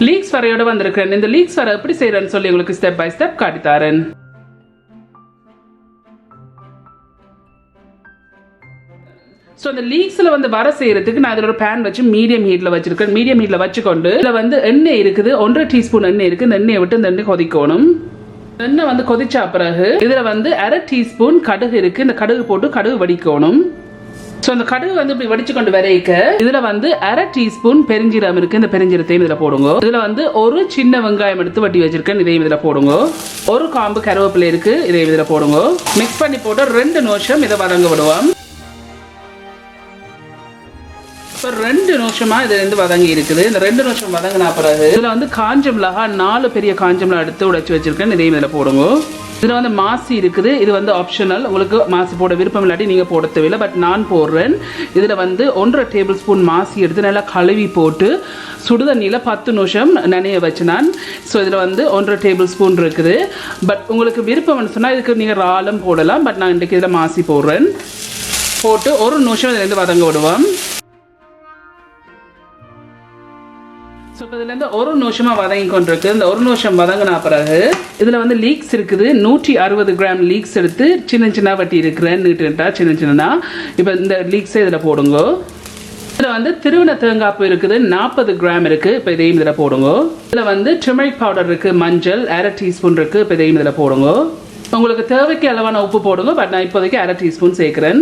Leaks வரையோட வந்திருக்கிறேன். இந்த leaks வரை எப்படி செய்யறேன்னு சொல்லி உங்களுக்கு ஸ்டெப் பை ஸ்டெப் காட்டித்தாரேன். ஸோ அந்த லீக்ஸில் வந்து வர செய்யறதுக்கு நான் இதில் ஒரு பேன் வச்சு மீடியம் ஹீட்டில் வச்சிருக்கேன். மீடியம் ஹீட்டில் வச்சுக்கொண்டு இதில் வந்து எண்ணெய் இருக்குது, 1.5 டீஸ்பூன் எண்ணெய் இருக்குது. இந்த எண்ணெயை விட்டு இந்த எண்ணெய் கொதிக்கணும். எண்ணெய் வந்து கொதிச்சா பிறகு இதில் வந்து 1/2 டீஸ்பூன் கடுகு இருக்குது. இந்த கடுகு போட்டு கடுகு வடிக்கணும். ஸோ அந்த கடுகு வந்து இப்படி வடிச்சு கொண்டு வரைக்க இதில் வந்து 1/2 டீஸ்பூன் பெருஞ்சீரகம் இருக்குது. இந்த பெருஞ்சீரத்தையும் இதில் போடுங்க. இதில் வந்து ஒரு சின்ன வெங்காயம் எடுத்து வட்டி வச்சிருக்கேன். இதையும் இதில் போடுங்க. ஒரு காம்பு கருவேப்பிலை இருக்குது. இதையும் இதில் போடுங்க. மிக்ஸ் பண்ணி போட்டு 2 நிமிஷம் இதை வதங்க விடுவோம். இப்போ 2 நிமிஷமா இது வந்து வதங்கி இருக்குது. இந்த 2 நிமிஷம் வதங்கினா பிறகு இதில் வந்து காஞ்ச மிளகா 4 பெரிய காஞ்ச மிளகா எடுத்து உடைச்சி வச்சிருக்கேன். இதையும் இதில் போடுங்க. இதில் வந்து மாசி இருக்குது. இது வந்து ஆப்ஷனல், உங்களுக்கு மாசி போட விருப்பம் இல்லாட்டி நீங்கள் போட தேவையில்லை. பட் நான் போடுறேன். இதில் வந்து 1.5 டேபிள் ஸ்பூன் மாசி எடுத்து நல்லா கழுவி போட்டு சுடுதண்ணியில் 10 நிமிஷம் நனைய வச்சு நான். ஸோ இதில் வந்து 1.5 டேபிள் ஸ்பூன் இருக்குது. பட் உங்களுக்கு விருப்பம்னு சொன்னால் இதுக்கு நீங்கள் ராலம் போடலாம். பட் நான் இன்றைக்கு இதில் மாசி போடுறேன். போட்டு 1 நிமிஷம் இதிலேருந்து வதங்க விடுவோம். ஸோ இப்போ இதுலேருந்து 1 நிமிஷமாக வதங்கி கொண்டிருக்கு. இந்த 1 நிமிஷம் வதங்கினா பிறகு இதில் வந்து லீக்ஸ் இருக்குது. 160 கிராம் லீக்ஸ் எடுத்து சின்ன சின்ன வட்டி இருக்கிறேன். நீட்டுட்டா சின்ன சின்னனா. இப்போ இந்த லீக்ஸை இதில் போடுங்க. இதில் வந்து திருவண்ண தேங்காய்ப்பு இருக்குது, 40 கிராம் இருக்குது. இப்போ இதையும் இதில் போடுங்க. இதில் வந்து டர்மரிக் பவுடர் இருக்குது, மஞ்சள் 1/2 டீஸ்பூன் இருக்குது. இப்போ இதையும் இதில் போடுங்க. உங்களுக்கு தேவைக்கு அளவான உப்பு போடுங்க. பட் நான் இப்போதைக்கு 1/2 டீஸ்பூன் சேர்க்குறேன்.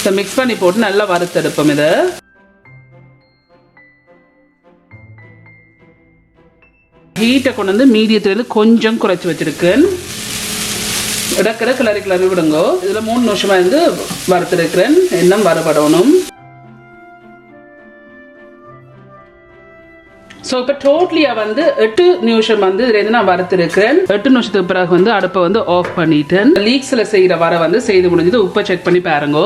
இதை மிக்ஸ் பண்ணி போட்டு நல்லா வறுத்தெடுப்போம். இதை ஹீட்டை கொண்டு வந்து மீடியத்துலேருந்து கொஞ்சம் குறைச்சி வச்சிருக்கேன். இடக்கிற கிளறி கிளறி விடுங்க. இதில் 3 நிமிஷமாக இருந்து வறுத்துருக்கிறேன். இன்னும் வறுபடணும். ஸோ இப்போ டோட்டலியாக வந்து 8 நிமிஷம் வந்து இதுலேருந்து நான் வறுத்துருக்கிறேன். 8 நிமிஷத்துக்கு பிறகு வந்து அடுப்பை வந்து ஆஃப் பண்ணிட்டேன். லீக்ஸில் செய்கிற வர வந்து செய்து முடிஞ்சது. உப்பை செக் பண்ணி பாருங்க.